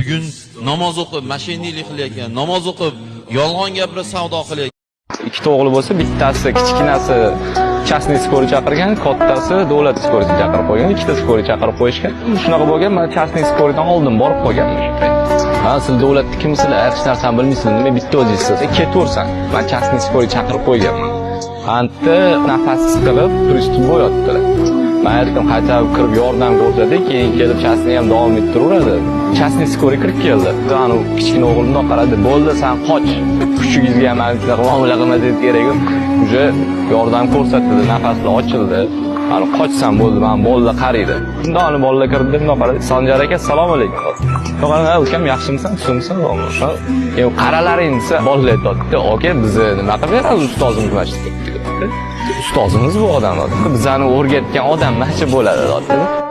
bugun namoz o'qib, mashinalik qilayotgan, namoz o'qib, yolg'on gapirib savdo qilayotgan. Ikkita o'g'li bo'lsa, bittasi kichkinasi частный skori chaqirgan, kattasi davlat skorini chaqirib qo'ygan, ikkita skori chaqirib qo'yishgan. Shunaqa bo'lgan, men частный skoridan oldin borib qolganman. Ha, siz davlatni kimsizlar, hech narsani bilmaysizlar, nima bitta o'zingizsiz. Ketaversan. Men частный skori chaqirib qo'yganman. Qanti nafas siqilib, turist bo'yotdilar. Men aytdim, qaytib kirib yordam ko'rsadik, keyin kelib частный ham davom ettiraveradi. Частный skori kirib keldi. Anu kichkina o'g'limdan qaradi, bo'ldi, sen qoch. Kuchingizga ham muomala qilma deb kerak yo'q. Uje yordam ko'rsatdi, nafaslar ochildi. Ani qochsam bo'ldi, men bolalar qaraydi. Shunda uni bolalar kirdi, bunday qaradi. Sanjar aka, assalomu alaykum. To'g'ri, ukam yaxshimisan, tushunsan? Yo'q, qaralaring desa, bolalar aytdi, "Aka, bizni nima qilib beradi ustozimiz masjidga?" Ustozimiz bu odam. Bizani o'rgatgan odam naqshi bo'ladi, dedi.